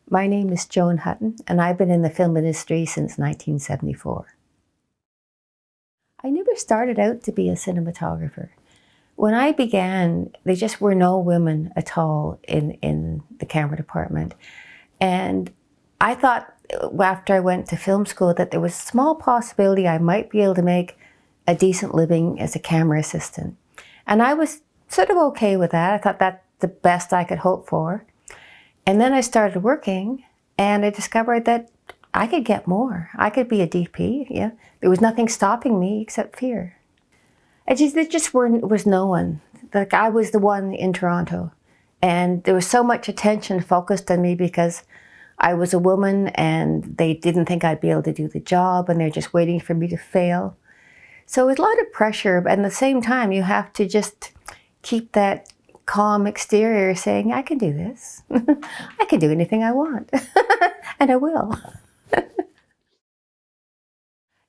My name is Joan Hutton, and I've been in the film industry since 1974. I never started out to be a cinematographer. When I began, there just were no women at all in the camera department. And I thought, after I went to film school, that there was a small possibility I might be able to make a decent living as a camera assistant. And I was sort of okay with that. I thought that's the best I could hope for. And then I started working, and I discovered that I could get more. I could be a DP, yeah. There was nothing stopping me except fear. There just was no one. Like, I was the one in Toronto. And there was so much attention focused on me because I was a woman and they didn't think I'd be able to do the job, and they're just waiting for me to fail. So it was a lot of pressure, but at the same time, you have to just keep that calm exterior saying, I can do this. I can do anything I want. And I will.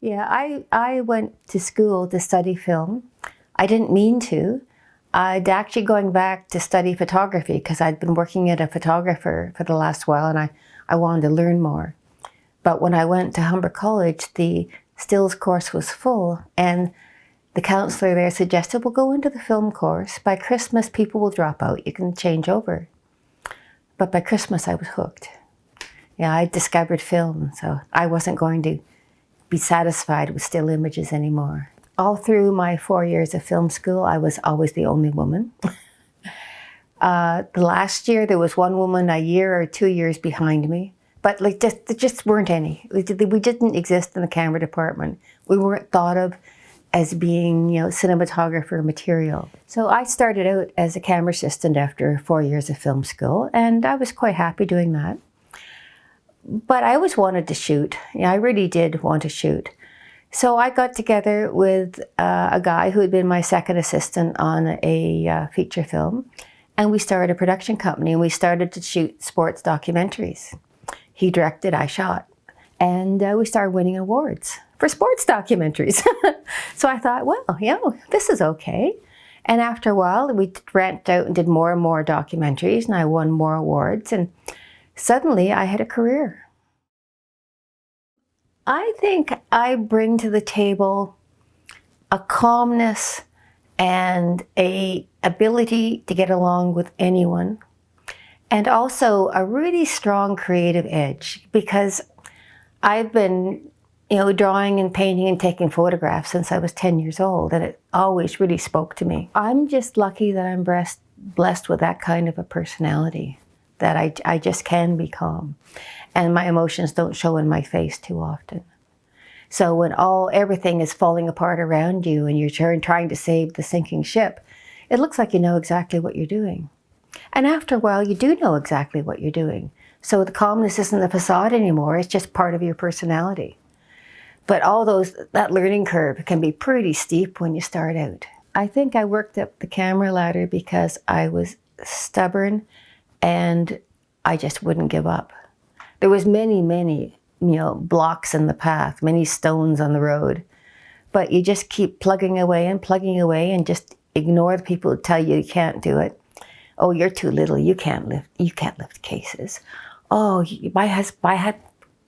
Yeah, I went to school to study film. I didn't mean to. I'd actually going back to study photography because I'd been working as a photographer for the last while, and I wanted to learn more. But when I went to Humber College, the stills course was full, and the counselor there suggested, well, go into the film course. By Christmas, people will drop out. You can change over. But by Christmas, I was hooked. Yeah, I discovered film, so I wasn't going to be satisfied with still images anymore. All through my 4 years of film school, I was always the only woman. The last year, there was one woman a year or 2 years behind me. But there just weren't any. We didn't exist in the camera department. We weren't thought of as being, cinematographer material. So I started out as a camera assistant after 4 years of film school, and I was quite happy doing that. But I always wanted to shoot. I really did want to shoot. So I got together with a guy who had been my second assistant on a feature film, and we started a production company, and we started to shoot sports documentaries. He directed, I shot, and we started winning awards for sports documentaries. So I thought, well, this is okay. And after a while, we branched out and did more and more documentaries, and I won more awards, and suddenly I had a career. I think I bring to the table a calmness and an ability to get along with anyone, and also a really strong creative edge, because I've been drawing and painting and taking photographs since I was 10 years old, and it always really spoke to me. I'm just lucky that I'm blessed with that kind of a personality, that I just can be calm, and my emotions don't show in my face too often. So when everything is falling apart around you and you're trying to save the sinking ship, it looks like you know exactly what you're doing. And after a while, you do know exactly what you're doing. So the calmness isn't the facade anymore, it's just part of your personality. But that learning curve can be pretty steep when you start out. I think I worked up the camera ladder because I was stubborn and I just wouldn't give up. There was many, blocks in the path, many stones on the road. But you just keep plugging away and just ignore the people who tell you can't do it. Oh, you're too little, you can't lift cases. Oh,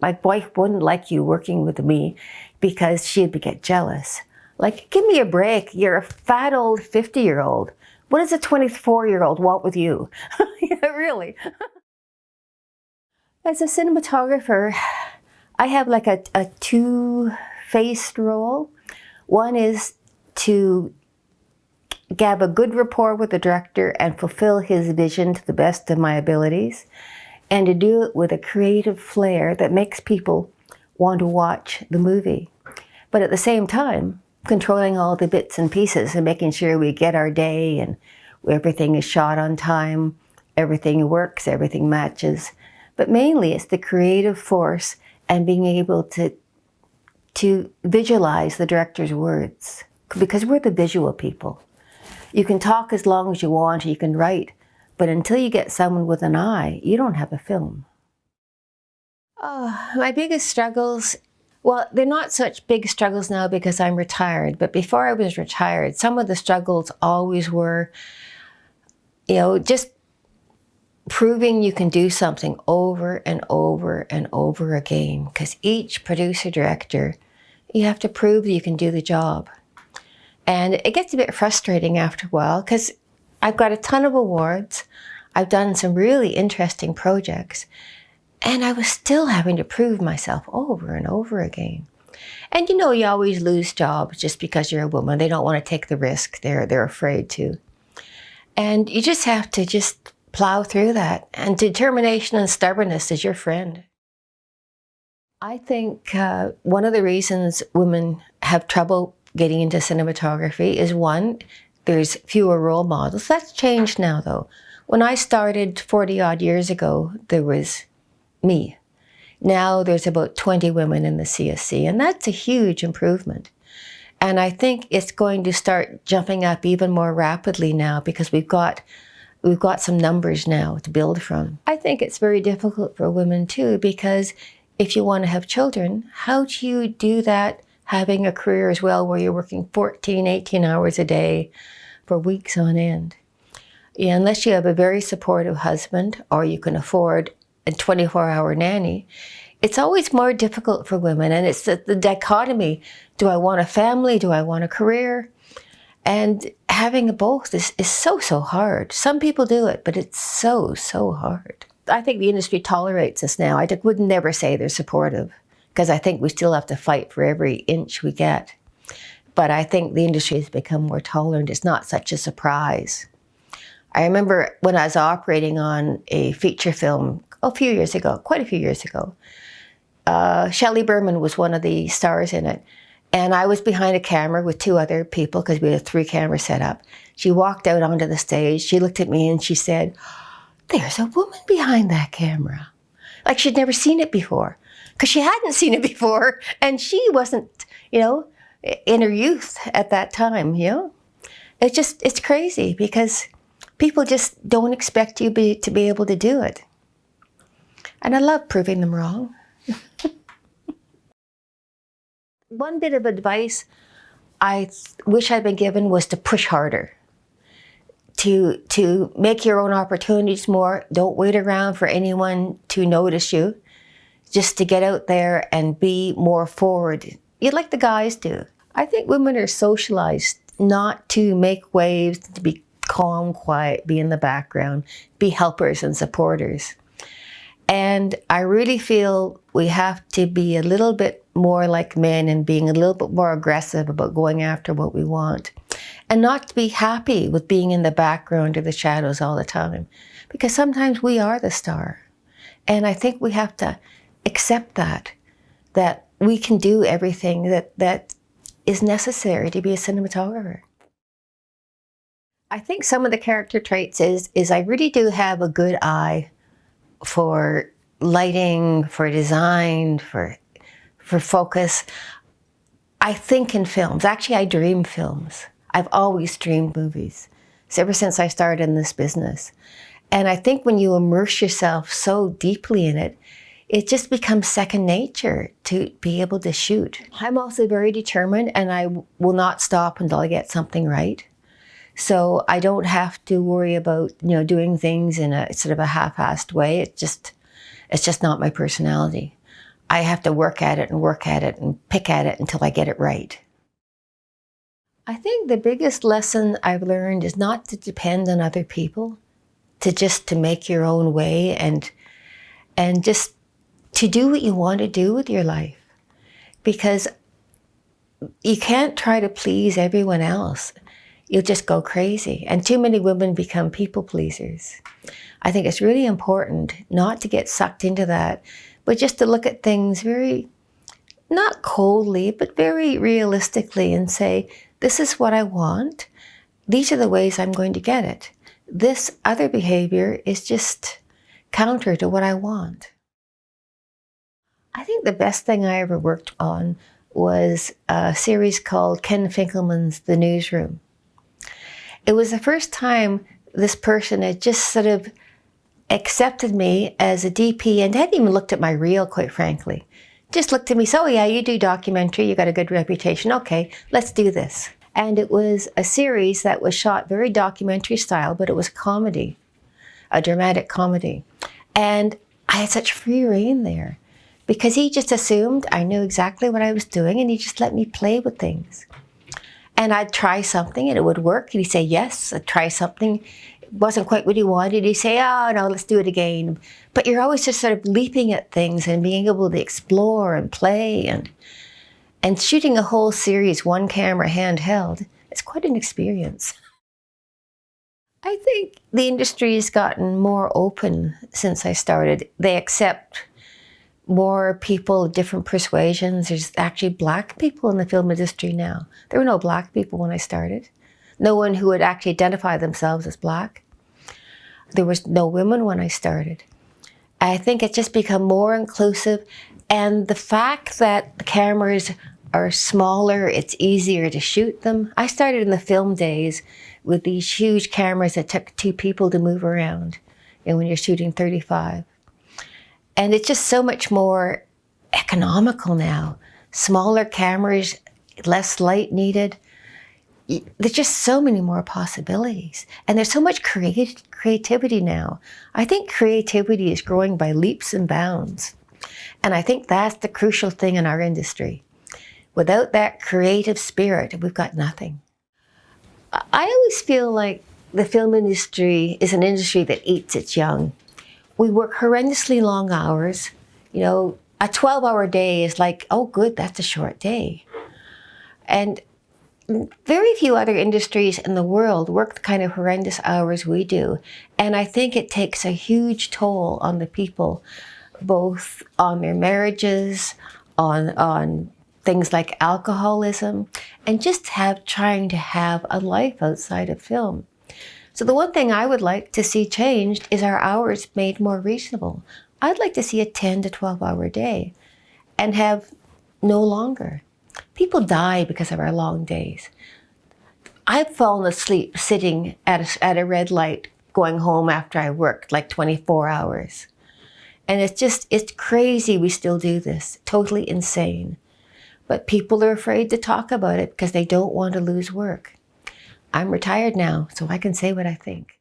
my wife wouldn't like you working with me because she'd get jealous. Like, give me a break. You're a fat old 50-year-old. What does a 24-year-old want with you? Yeah, really. As a cinematographer, I have like a two-faced role. One is to have a good rapport with the director and fulfill his vision to the best of my abilities, and to do it with a creative flair that makes people want to watch the movie. But at the same time, controlling all the bits and pieces and making sure we get our day and everything is shot on time, everything works, everything matches. But mainly it's the creative force and being able to visualize the director's words, because we're the visual people. You can talk as long as you want, or you can write, but until you get someone with an eye, you don't have a film. My biggest struggles, well, they're not such big struggles now because I'm retired, but before I was retired, some of the struggles always were, just proving you can do something over and over and over again, because each producer director, you have to prove that you can do the job. And it gets a bit frustrating after a while, because I've got a ton of awards, I've done some really interesting projects, and I was still having to prove myself over and over again. And you know, you always lose jobs just because you're a woman. They don't want to take the risk. They're afraid to. And you just have to just plow through that. And determination and stubbornness is your friend. I think one of the reasons women have trouble getting into cinematography is, one, there's fewer role models. That's changed now, though. When I started 40 odd years ago, there was me. Now there's about 20 women in the CSC, and that's a huge improvement. And I think it's going to start jumping up even more rapidly now, because we've got some numbers now to build from. I think it's very difficult for women too, because if you want to have children, how do you do that having a career as well, where you're working 14, 18 hours a day for weeks on end? Yeah, unless you have a very supportive husband, or you can afford a 24-hour nanny, it's always more difficult for women. And it's the dichotomy. Do I want a family? Do I want a career? And having both is so hard. Some people do it, but it's so hard. I think the industry tolerates us now. I would never say they're supportive, because I think we still have to fight for every inch we get. But I think the industry has become more tolerant. It's not such a surprise. I remember when I was operating on a feature film quite a few years ago, Shelley Berman was one of the stars in it. And I was behind a camera with two other people, because we had a 3-camera setup. She walked out onto the stage, she looked at me and she said, "There's a woman behind that camera." Like she'd never seen it before, because she hadn't seen it before, and she wasn't, in her youth at that time, It's crazy, because people just don't expect you to be able to do it. And I love proving them wrong. One bit of advice I wish I'd been given was to push harder, to make your own opportunities more. Don't wait around for anyone to notice you, just to get out there and be more forward. Like the guys do. I think women are socialized not to make waves, to be calm, quiet, be in the background, be helpers and supporters. And I really feel we have to be a little bit more like men, and being a little bit more aggressive about going after what we want, and not to be happy with being in the background or the shadows all the time, because sometimes we are the star. And I think we have to accept that we can do everything that is necessary to be a cinematographer. I think some of the character traits is I really do have a good eye for lighting, for design, for focus. I think in films. Actually, I dream films. I've always dreamed movies, ever since I started in this business. And I think when you immerse yourself so deeply in it, it just becomes second nature to be able to shoot. I'm also very determined, and I will not stop until I get something right. So I don't have to worry about, doing things in a sort of a half-assed way. It's just not my personality. I have to work at it and pick at it until I get it right. I think the biggest lesson I've learned is not to depend on other people, to make your own way, and just to do what you want to do with your life. Because you can't try to please everyone else. You'll just go crazy. And too many women become people pleasers. I think it's really important not to get sucked into that, but just to look at things very, not coldly, but very realistically, and say, this is what I want. These are the ways I'm going to get it. This other behavior is just counter to what I want. I think the best thing I ever worked on was a series called Ken Finkelman's The Newsroom. It was the first time this person had just sort of accepted me as a DP, and hadn't even looked at my reel, quite frankly. Just looked at me, so yeah, you do documentary, you got a good reputation, okay, let's do this. And it was a series that was shot very documentary style, but it was comedy a dramatic comedy. And I had such free rein there because he just assumed I knew exactly what I was doing and he just let me play with things. And I'd try something and it would work. And he'd say, yes. I'd try something. It wasn't quite what he wanted. He'd say, oh, no, let's do it again. But you're always just sort of leaping at things and being able to explore and play. And shooting a whole series, one camera handheld, it's quite an experience. I think the industry has gotten more open since I started. They accept more people of different persuasions. There's actually Black people in the film industry now. There were no Black people when I started. No one who would actually identify themselves as Black. There was no women when I started. I think it's just become more inclusive, and the fact that the cameras are smaller, it's easier to shoot them. I started in the film days with these huge cameras that took 2 people to move around, and when you're shooting 35. And it's just so much more economical now. Smaller cameras, less light needed. There's just so many more possibilities. And there's so much creativity now. I think creativity is growing by leaps and bounds. And I think that's the crucial thing in our industry. Without that creative spirit, we've got nothing. I always feel like the film industry is an industry that eats its young. We work horrendously long hours. You know, a 12-hour day is like, oh, good, that's a short day. And very few other industries in the world work the kind of horrendous hours we do. And I think it takes a huge toll on the people, both on their marriages, on things like alcoholism, and just trying to have a life outside of film. So the one thing I would like to see changed is our hours made more reasonable. I'd like to see a 10 to 12-hour day and have no longer. People die because of our long days. I've fallen asleep sitting at a red light going home after I worked like 24 hours. And it's crazy we still do this, totally insane. But people are afraid to talk about it because they don't want to lose work. I'm retired now, so I can say what I think.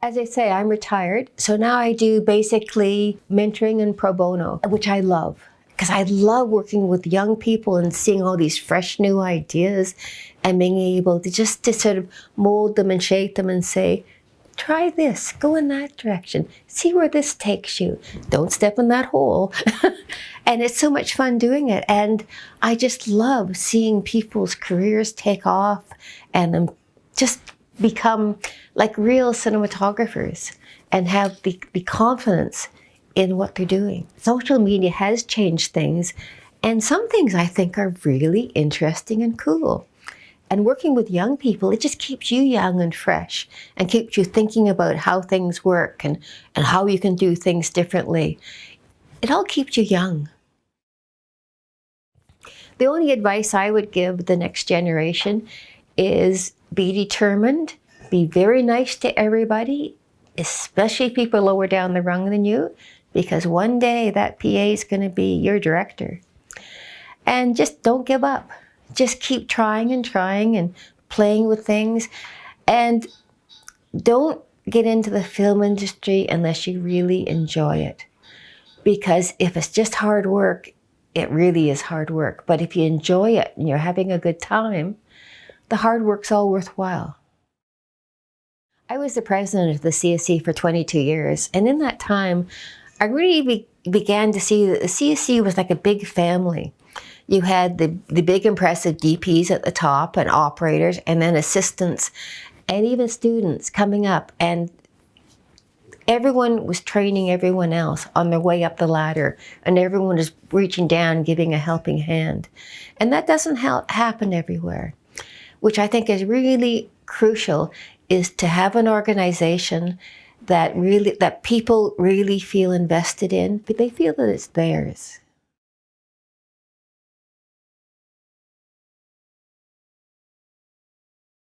As I say, I'm retired, so now I do basically mentoring and pro bono, which I love, because I love working with young people and seeing all these fresh new ideas and being able to just to sort of mold them and shape them and say, try this, go in that direction, see where this takes you. Don't step in that hole. And it's so much fun doing it. And I just love seeing people's careers take off and them just become like real cinematographers and have the confidence in what they're doing. Social media has changed things, and some things I think are really interesting and cool. And working with young people, it just keeps you young and fresh and keeps you thinking about how things work and how you can do things differently. It all keeps you young. The only advice I would give the next generation is be determined, be very nice to everybody, especially people lower down the rung than you, because one day that PA is going to be your director. And just don't give up. Just keep trying and playing with things. And don't get into the film industry unless you really enjoy it. Because if it's just hard work, it really is hard work. But if you enjoy it and you're having a good time, the hard work's all worthwhile. I was the president of the CSC for 22 years. And in that time, I really began to see that the CSC was like a big family. You had the big impressive DPs at the top and operators and then assistants and even students coming up, and everyone was training everyone else on their way up the ladder, and everyone was reaching down, giving a helping hand. And that doesn't happen everywhere, which I think is really crucial, is to have an organization that people really feel invested in, but they feel that it's theirs.